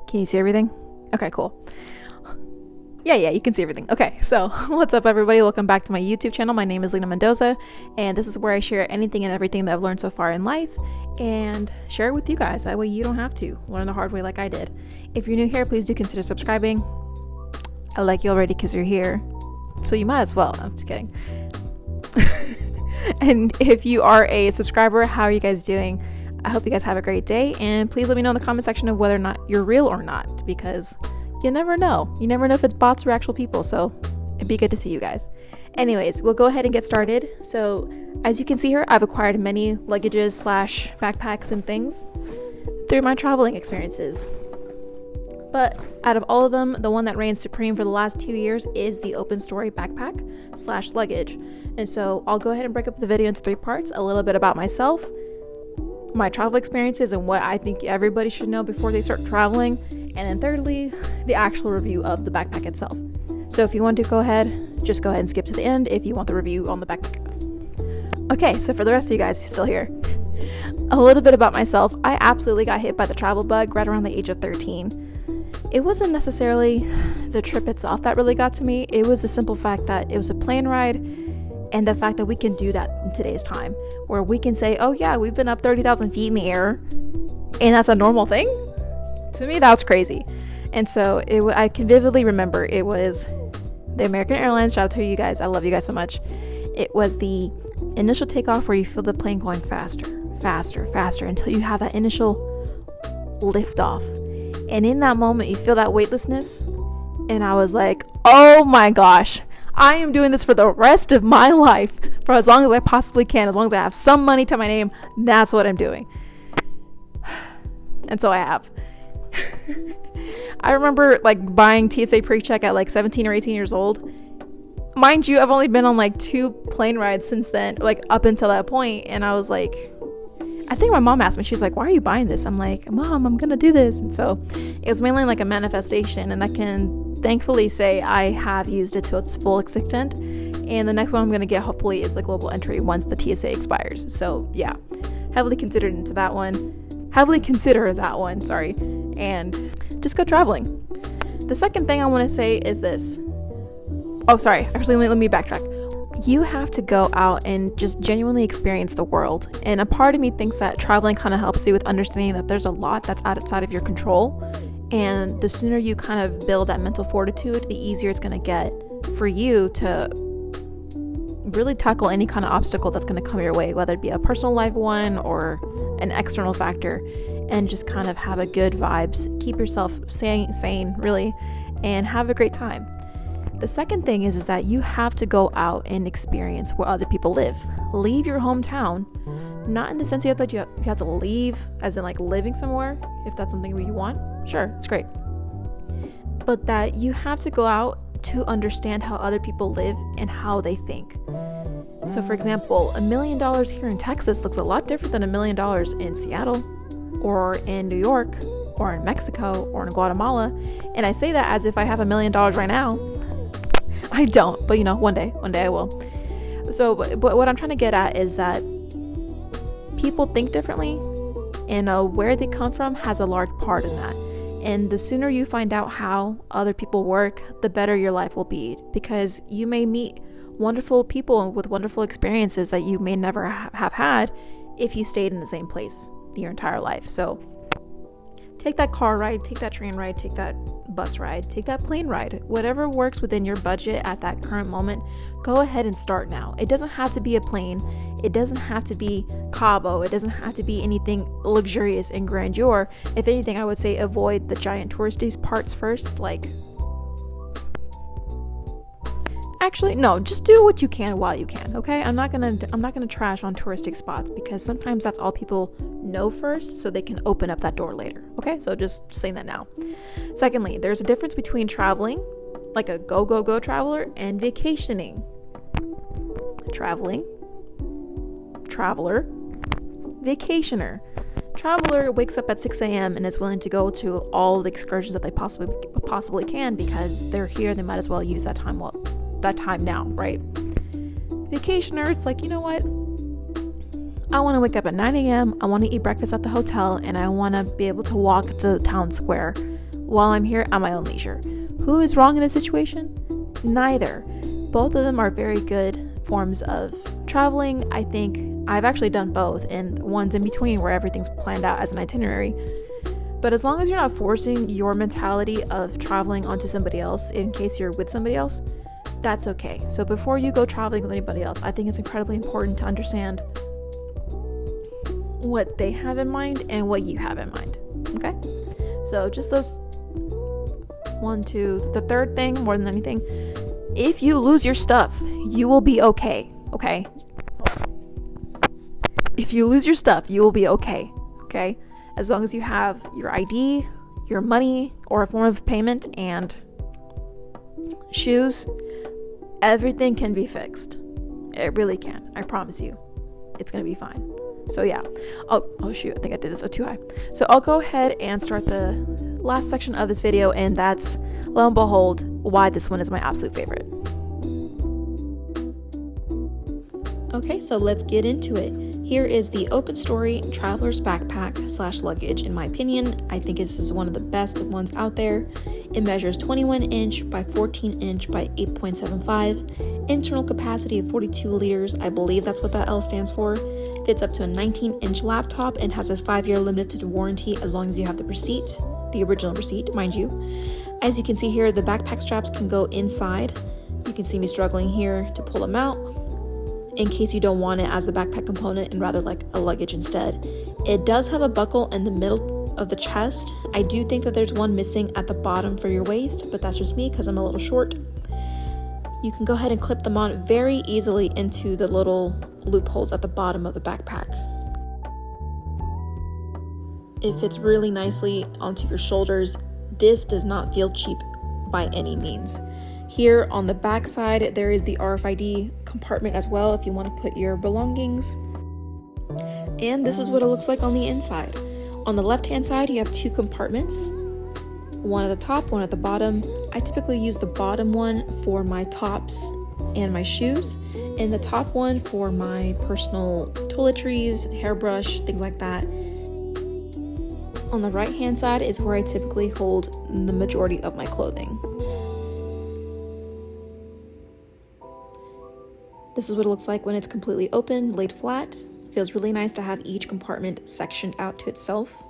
Can you see everything? Okay, cool. Yeah, you can see everything. Okay, so what's up, everybody? Welcome back to my YouTube channel. My name is Lena Mendoza, and this is where I share anything and everything that I've learned so far in life and share it with you guys. That way you don't have to learn the hard way like I did. If you're new here, please do consider subscribing. I like you already because you're here, so you might as well. I'm just kidding. And if you are a subscriber, how are you guys doing? I hope you guys have a great day, and please let me know in the comment section of whether or not you're real or not, because you never know. You never know if it's bots or actual people, so it'd be good to see you guys. Anyways, we'll go ahead and get started. So as you can see here, I've acquired many luggages / backpacks and things through my traveling experiences. But out of all of them, the one that reigns supreme for the last 2 years is the open story backpack / luggage. And so I'll go ahead and break up the video into 3 parts: a little bit about myself, my travel experiences, and what I think everybody should know before they start traveling, and then thirdly, the actual review of the backpack itself. So if you want to go ahead, just go ahead and skip to the end if you want the review on the backpack. Okay, so for the rest of you guys still here, a little bit about myself. I absolutely got hit by the travel bug right around the age of 13. It wasn't necessarily the trip itself that really got to me. It was the simple fact that it was a plane ride, and the fact that we can do that in today's time, where we can say, oh yeah, we've been up 30,000 feet in the air, and that's a normal thing. To me, that was crazy. And so I can vividly remember it was the American Airlines. Shout out to you guys. I love you guys so much. It was the initial takeoff where you feel the plane going faster until you have that initial lift off. And in that moment, you feel that weightlessness. And I was like, oh my gosh, I am doing this for the rest of my life, for as long as I possibly can, as long as I have some money to my name. That's what I'm doing. And so I have. I remember like buying TSA pre-check at like 17 or 18 years old. Mind you, I've only been on like 2 plane rides since then, like up until that point. And I was like, I think my mom asked me, she's like, why are you buying this? I'm like, Mom, I'm gonna do this. And so it was mainly like a manifestation, and I can thankfully say I have used it to its full extent. And the next one I'm gonna get hopefully is the global entry once the TSA expires. So yeah, heavily consider that one, sorry, and just go traveling. The second thing I want to say is this. Oh, sorry, actually let me backtrack. You have to go out and just genuinely experience the world. And a part of me thinks that traveling kind of helps you with understanding that there's a lot that's outside of your control. And the sooner you kind of build that mental fortitude, the easier it's going to get for you to really tackle any kind of obstacle that's going to come your way, whether it be a personal life one or an external factor, and just kind of have a good vibes, keep yourself sane really, and have a great time. The second thing is that you have to go out and experience where other people live. Leave your hometown, not in the sense you have to leave as in like living somewhere. If that's something you want, sure, it's great. But that you have to go out to understand how other people live and how they think. So for example, $1 million here in Texas looks a lot different than $1 million in Seattle or in New York or in Mexico or in Guatemala. And I say that as if I have $1 million right now. I don't, but one day I will. So, but what I'm trying to get at is that people think differently, and where they come from has a large part in that. And the sooner you find out how other people work, the better your life will be, because you may meet wonderful people with wonderful experiences that you may never have had if you stayed in the same place your entire life. So take that car ride, take that train ride, take that bus ride, take that plane ride, whatever works within your budget at that current moment. Go ahead and start now. It doesn't have to be a plane. It doesn't have to be Cabo. It doesn't have to be anything luxurious and grandeur. If anything, I would say avoid the giant touristy parts first. Actually, no, just do what you can while you can, okay? I'm not gonna trash on touristic spots, because sometimes that's all people know first, so they can open up that door later, okay? So just saying that now. Secondly, there's a difference between traveling, like a go traveler, and vacationing. Traveler, vacationer. Traveler wakes up at 6 a.m. and is willing to go to all the excursions that they possibly can, because they're here, they might as well use that time now, right? Vacationer, it's like, you know what? I want to wake up at 9 a.m. I want to eat breakfast at the hotel, and I want to be able to walk the town square while I'm here at my own leisure. Who is wrong in this situation? Neither. Both of them are very good forms of traveling. I think I've actually done both, and ones in between where everything's planned out as an itinerary. But as long as you're not forcing your mentality of traveling onto somebody else in case you're with somebody else, that's okay. So before you go traveling with anybody else, I think it's incredibly important to understand what they have in mind and what you have in mind. Okay? So just those 1, 2. The third thing, more than anything, if you lose your stuff, you will be okay. Okay? If you lose your stuff, you will be okay. Okay? As long as you have your ID, your money, or a form of payment, and shoes, everything can be fixed. It really can. I promise you. It's going to be fine. So yeah. Oh shoot, I think I did this too high. So I'll go ahead and start the last section of this video, and that's, lo and behold, why this one is my absolute favorite. Okay, so let's get into it. Here is the Open Story Traveler's Backpack / luggage. In my opinion, I think this is one of the best ones out there. It measures 21 inch by 14 inch by 8.75, internal capacity of 42 liters. I believe that's what that L stands for. Fits up to a 19-inch laptop and has a 5-year limited warranty as long as you have the receipt, the original receipt, mind you. As you can see here, the backpack straps can go inside. You can see me struggling here to pull them out, in case you don't want it as the backpack component and rather like a luggage instead. It does have a buckle in the middle of the chest. I do think that there's one missing at the bottom for your waist, but that's just me because I'm a little short. You can go ahead and clip them on very easily into the little loopholes at the bottom of the backpack. It fits really nicely onto your shoulders. This does not feel cheap by any means. Here on the back side, there is the RFID compartment as well if you want to put your belongings. And this is what it looks like on the inside. On the left-hand side, you have 2 compartments. One at the top, one at the bottom. I typically use the bottom one for my tops and my shoes, and the top one for my personal toiletries, hairbrush, things like that. On the right-hand side is where I typically hold the majority of my clothing. This is what it looks like when it's completely open, laid flat. It feels really nice to have each compartment sectioned out to itself.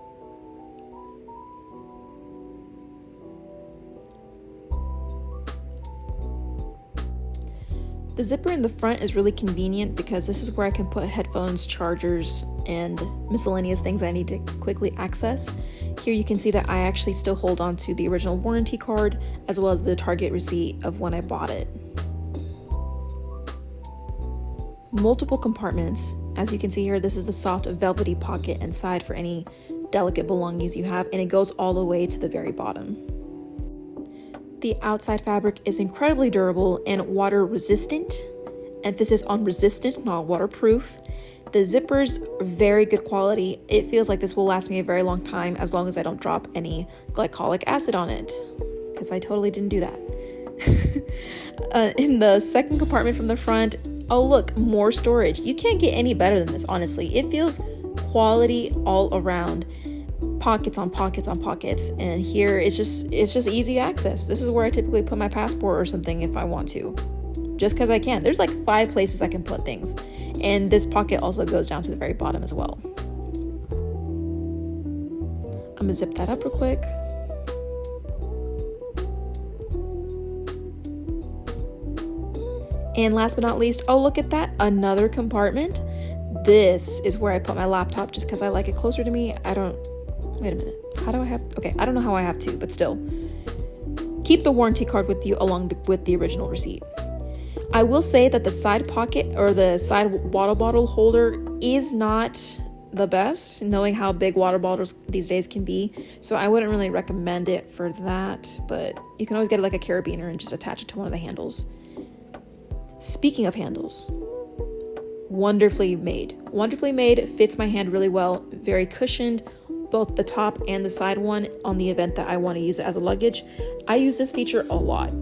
The zipper in the front is really convenient because this is where I can put headphones, chargers, and miscellaneous things I need to quickly access. Here you can see that I actually still hold on to the original warranty card as well as the Target receipt of when I bought it. Multiple compartments. As you can see here, this is the soft velvety pocket inside for any delicate belongings you have, and it goes all the way to the very bottom. The outside fabric is incredibly durable and water resistant. Emphasis on resistant, not waterproof. The zippers are very good quality. It feels like this will last me a very long time as long as I don't drop any glycolic acid on it, because I totally didn't do that. In the second compartment from the front, oh look, more storage. You can't get any better than this, honestly. It feels quality all around. Pockets on pockets on pockets, and here it's just easy access. This is where I typically put my passport or something if I want to, just because I can. There's like 5 places I can put things, and this pocket also goes down to the very bottom as well. I'm gonna zip that up real quick. And last but not least, oh look at that, another compartment. This is where I put my laptop just because I like it closer to me. Wait a minute. How do I have... Okay, I don't know how I have 2, but still. Keep the warranty card with you along with the original receipt. I will say that the side pocket or the side water bottle holder is not the best, knowing how big water bottles these days can be. So I wouldn't really recommend it for that, but you can always get like a carabiner and just attach it to one of the handles. Speaking of handles, wonderfully made. Wonderfully made, fits my hand really well, very cushioned, both the top and the side one on the event that I want to use it as a luggage. I use this feature a lot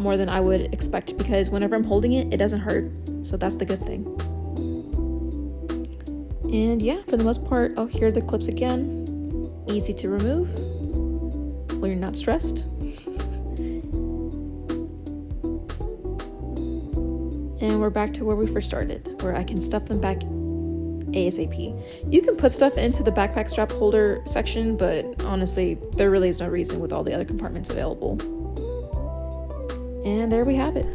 more than I would expect, because whenever I'm holding it, it doesn't hurt. So that's the good thing. And yeah, for the most part, oh, here are the clips again. Easy to remove. when you're not stressed. And we're back to where we first started, where I can stuff them back ASAP. You can put stuff into the backpack strap holder section, but honestly, there really is no reason with all the other compartments available. And there we have it.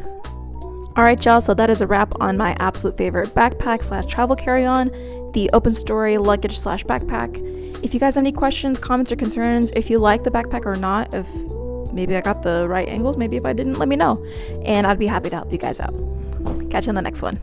Alright, y'all, so that is a wrap on my absolute favorite backpack / travel carry-on, the Open Story luggage / backpack. If you guys have any questions, comments, or concerns, if you like the backpack or not, if maybe I got the right angles, maybe if I didn't, let me know. And I'd be happy to help you guys out. Catch you on the next one.